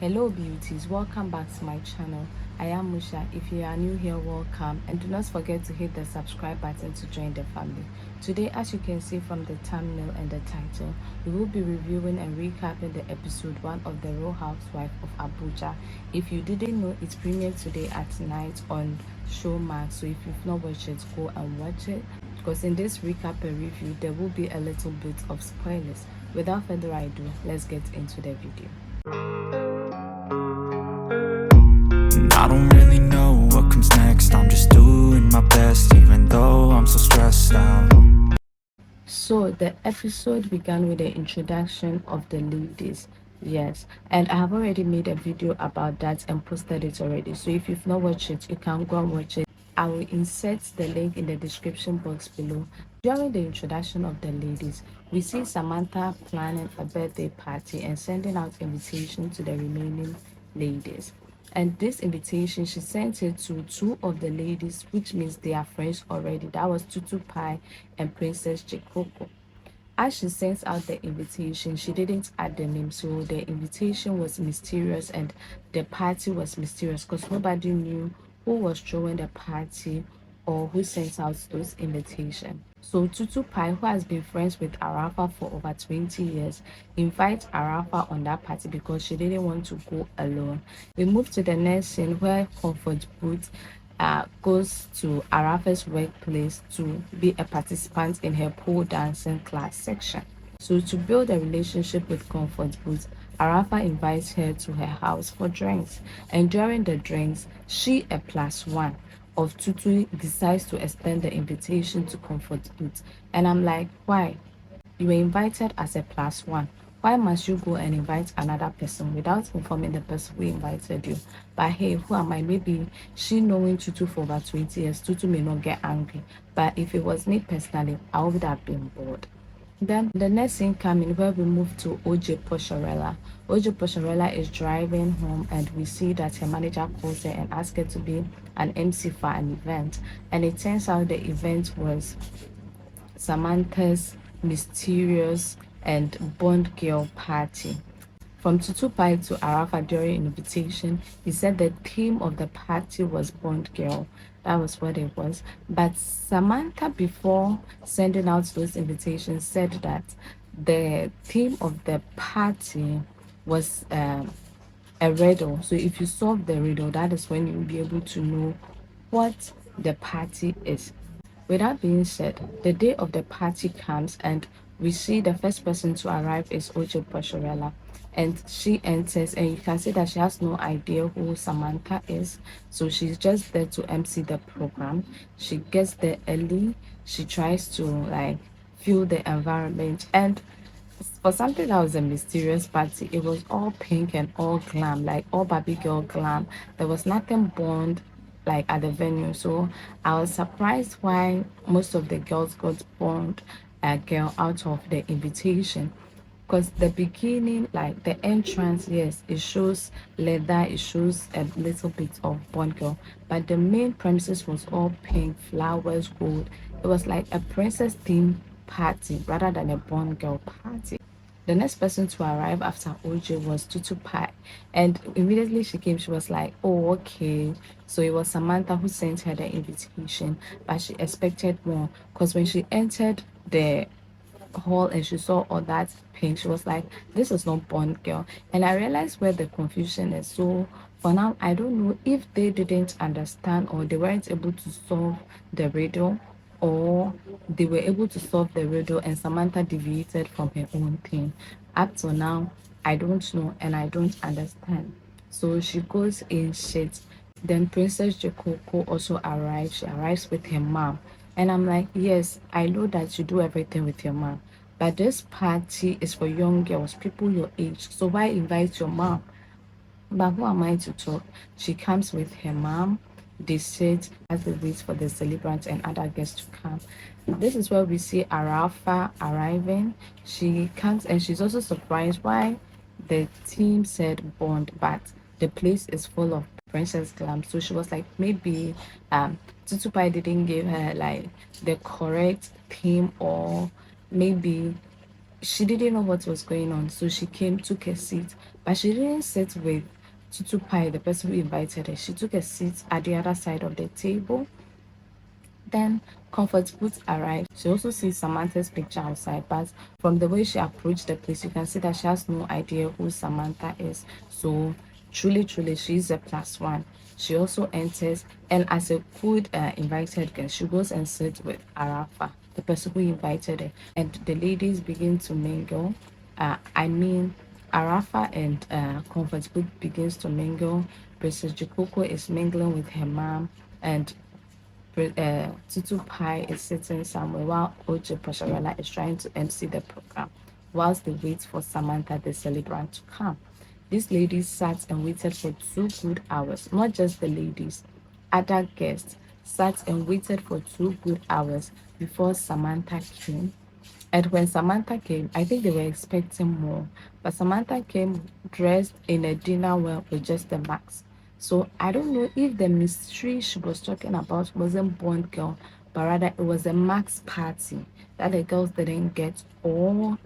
Hello beauties, welcome back to my channel. I am Musha. If you are new here, welcome, and do not forget to hit the subscribe button to join the family. Today, as you can see from the thumbnail and the title, we will be reviewing and recapping the episode 1 of the Real Housewives of Abuja. If you didn't know, it premiered today at night on showmax, so if you've not watched it, go and watch it, because in this recap and review there will be a little bit of spoilers. Without further ado, let's get into the video. I don't really know what comes next. I'm just doing my best, even though I'm so stressed out. So the episode began with the introduction of the ladies. Yes, and I have already made a video about that and posted it already. So if you've not watched it, you can go and watch it. I will insert the link in the description box below. During the introduction of the ladies, we see Samantha planning a birthday party and sending out invitations to the remaining ladies. And this invitation, she sent it to two of the ladies, which means they are friends already. That was Tutu Pie and Princess Chikoko. As she sent out the invitation, she didn't add the name, so the invitation was mysterious and the party was mysterious because nobody knew who was throwing the party or who sent out those invitations. So Tutu Pai, who has been friends with Arafa for over 20 years, invites Arafa on that party because she didn't want to go alone. We move to the next scene where Comfort Boots goes to Arafa's workplace to be a participant in her pole dancing class section. So to build a relationship with Comfort Boots, Arafa invites her to her house for drinks. And during the drinks, she, a plus one of Tutu, decides to extend the invitation to Comfort Boots. And I'm like, why? You were invited as a plus one. Why must you go and invite another person without informing the person who invited you? But hey, who am I? Maybe she knowing Tutu for over 20 years, Tutu may not get angry. But if it was me personally, I would have been bored. Then the next scene coming where we move to OJ Posharella. OJ Posharella is driving home and we see that her manager calls her and asks her to be an MC for an event. And it turns out the event was Samantha's mysterious and Bond girl party. From Tutu Pai to Arafa during invitation, he said the theme of the party was Bond girl. That was what it was. But Samantha, before sending out those invitations, said that the theme of the party was a riddle. So if you solve the riddle, that is when you'll be able to know what the party is. With that being said, the day of the party comes and we see the first person to arrive is Ocho Pasharella. And she enters and you can see that she has no idea who Samantha is. So she's just there to MC the program. She gets there early. She tries to feel the environment. And for something that was a mysterious party, it was all pink and all glam, like all Barbie girl glam. There was nothing Bond at the venue. So I was surprised why most of the girls got Bond girl out of the invitation. Because the beginning, like the entrance, yes, it shows leather, it shows a little bit of Bond girl, but the main premises was all pink, flowers, gold. It was like a princess themed party rather than a Bond girl party. The next person to arrive after OJ was Tutu Pai. And immediately she came, she was like, oh, okay. So it was Samantha who sent her the invitation, but she expected more. Because when she entered the hall and she saw all that pink, she was like, this is not Bond girl. And I realized where the confusion is. So for now, I don't know if they didn't understand or they weren't able to solve the riddle, or they were able to solve the riddle and Samantha deviated from her own thing. Up till now, I don't know and I don't understand. So she goes in shit. Then Princess Jekoko also arrives. She arrives with her mom. And I'm like, yes, I know that you do everything with your mom. But this party is for young girls, people your age. So why invite your mom? But who am I to talk? She comes with her mom. They sit as they wait for the celebrants and other guests to come. This is where we see Arafa arriving. She comes and she's also surprised why the team said Bond, but the place is full of princess glam. So she was like, maybe Tutupai didn't give her like the correct theme, or maybe she didn't know what was going on, so she came, took a seat. But she didn't sit with Tutu Pie, the person who invited her. She took a seat at the other side of the table. Then Comfort Boots arrived. She also sees Samantha's picture outside, but from the way she approached the place, you can see that she has no idea who Samantha is. So truly, she's a plus one. She also enters, and as a good invited guest, she goes and sits with Arafa, the person who invited her, and the ladies begin to mingle. I mean, Arafa and Comfort Boots begins to mingle. Princess Jikoko is mingling with her mom, and Tutu Pai is sitting somewhere while Ojo Pasharela is trying to MC the program whilst they wait for Samantha, the celebrant, to come. These ladies sat and waited for 2 good hours. Not just the ladies, other guests sat and waited for 2 good hours before Samantha came. And when Samantha came, I think they were expecting more. But Samantha came dressed in a dinner wear with just the max. So I don't know if the mystery she was talking about wasn't Bond Girl, but rather it was a max party that the girls didn't get, or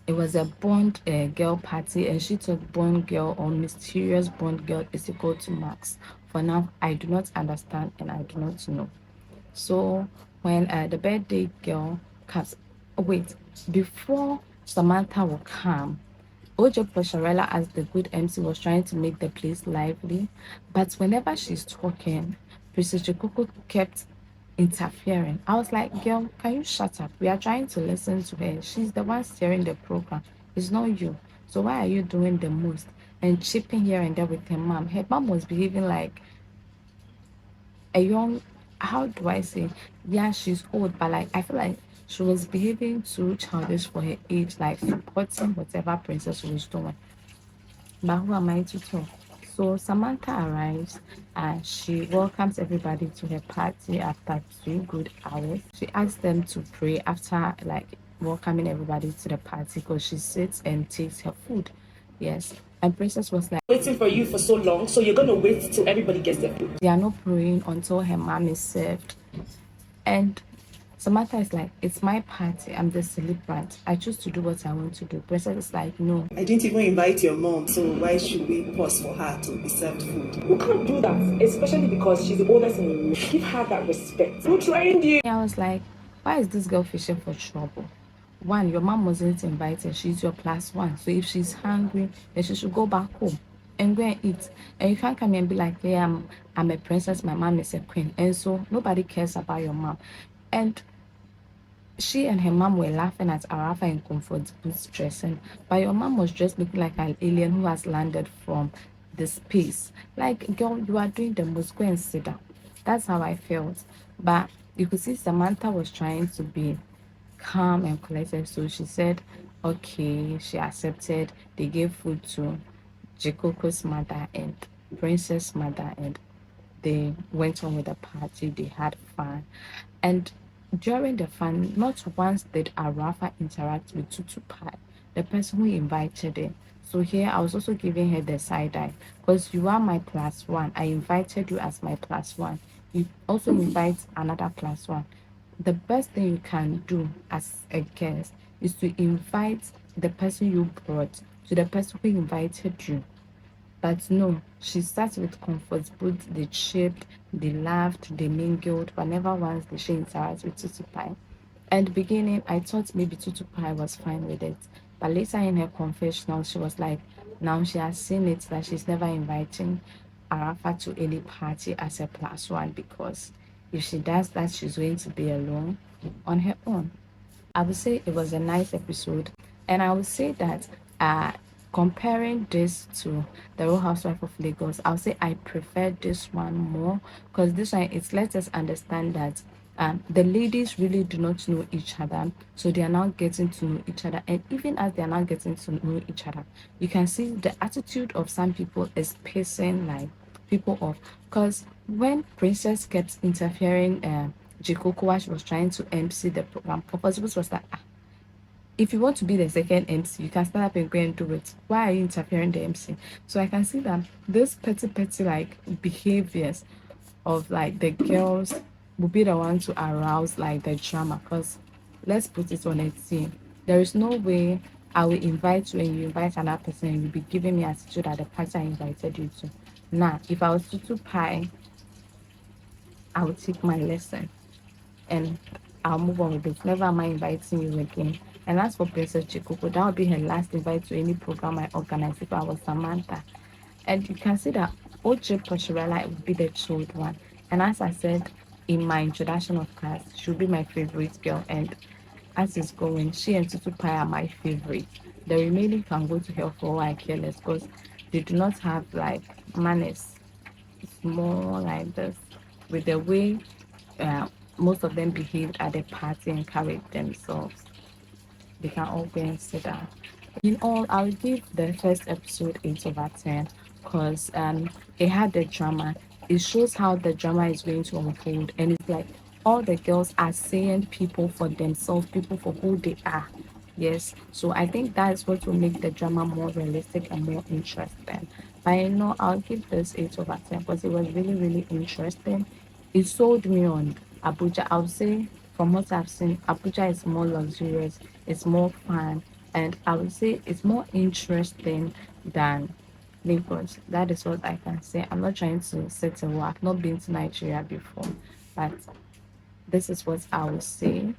it was a Bond girl party and she thought Bond Girl or mysterious Bond Girl is equal to max. For now, I do not understand and I do not know. So when the birthday girl comes, oh, wait, before Samantha will come, Ojo Posharella, as the good MC, was trying to make the place lively, but whenever she's talking, Princess Jokoko kept interfering. I was like, girl, can you shut up? We are trying to listen to her. She's the one steering the program. It's not you. So why are you doing the most and chipping here and there with her mom? Her mom was behaving like a young, how do I say, yeah, she's old, but like I feel like she was behaving too childish for her age, like supporting whatever princess was doing. But who am I to talk? So Samantha arrives and she welcomes everybody to her party after 2 good hours. She asks them to pray after like welcoming everybody to the party because she sits and takes her food. Yes. And Princess was like, waiting for you for so long, so you're gonna wait till everybody gets their food. they are not praying until her mom is served. And Samantha is like, it's my party. I'm the celebrant. I choose to do what I want to do. Princess is like, no. I didn't even invite your mom, so why should we pause for her to be served food? You can't do that, especially because she's the oldest in the room. Give her that respect. Who trained you? I was like, why is this girl fishing for trouble? One, your mom wasn't invited. She's your plus one. So if she's hungry, then she should go back home and go and eat. And you can't come and be like, yeah, I'm a princess. My mom is a queen. And so nobody cares about your mom. And she and her mom were laughing at Arafa in Comfort Boots dressing, but your mom was just looking like an alien who has landed from the space. Like, girl, you are doing the most. Go and sit down. That's how I felt. But you could see Samantha was trying to be calm and collected. So she said, okay, she accepted. They gave food to Jikoko's mother and Princess' mother, and they went on with the party. They had fun. And during the fun, not once did Arafa interact with Tutu Pai, the person who invited her. So here I was also giving her the side eye because you are my plus one. I invited you as my plus one. You also invite another plus one. The best thing you can do as a guest is to invite the person you brought to the person who invited you. But no, she starts with Comfort Boots. They chipped, they laughed, they mingled, but never once did she interact with Tutu Pie. At the beginning, I thought maybe Tutu Pie was fine with it. But later in her confessional, she was like, now she has seen it that she's never inviting Arafa to any party as a plus one because if she does that, she's going to be alone on her own. I would say it was a nice episode, and I would say that comparing this to the Real Housewife of Lagos, I would say I prefer this one more because this one it lets us understand that the ladies really do not know each other, so they are now getting to know each other, and even as they are now getting to know each other, you can see the attitude of some people is pissing like people off because when Princess kept interfering. Jikoko while she was trying to MC the program. Purpose was like, if you want to be the second MC, you can stand up and go and do it. Why are you interfering the MC? So I can see that this petty like behaviors of like the girls will be the one to arouse like the drama. Because let's put it on a team. There is no way I will invite you and you invite another person and you'll be giving me attitude at the party I invited you to. Now, if I was to pie, I would take my lesson and I'll move on with it. Never am I inviting you again. And as for Princess Chikuko, that would be her last invite to any program I organize if I was Samantha. And you can see that Oche Poshirela would be the chilled one. And as I said in my introduction of class, she'll be my favorite girl. And as it's going, she and Tutu Pai are my favorite. The remaining can go to hell for all I care less because they do not have like manners. It's more like this with the way uh, most of them behaved at the party and carried themselves. They can all go and sit down. In all, I'll give the first episode 8/10 because it had the drama. It shows how the drama is going to unfold, and it's like all the girls are seeing people for themselves, people for who they are. Yes, so I think that is what will make the drama more realistic and more interesting. But I know I'll give this 8/10 because it was really, really interesting. It sold me on Abuja. I would say from what I've seen, Abuja is more luxurious, it's more fun, and I would say it's more interesting than Lagos. That is what I can say. I'm not trying to settle. I've not been to Nigeria before, but this is what I would say.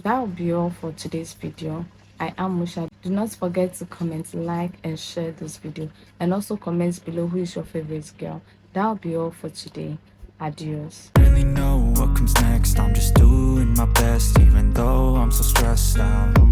That will be all for today's video. I am Musha. Do not forget to comment, like, and share this video, and also comment below who is your favorite girl. That will be all for today. Adios. Really know what comes next. I'm just doing my best, even though I'm so stressed out.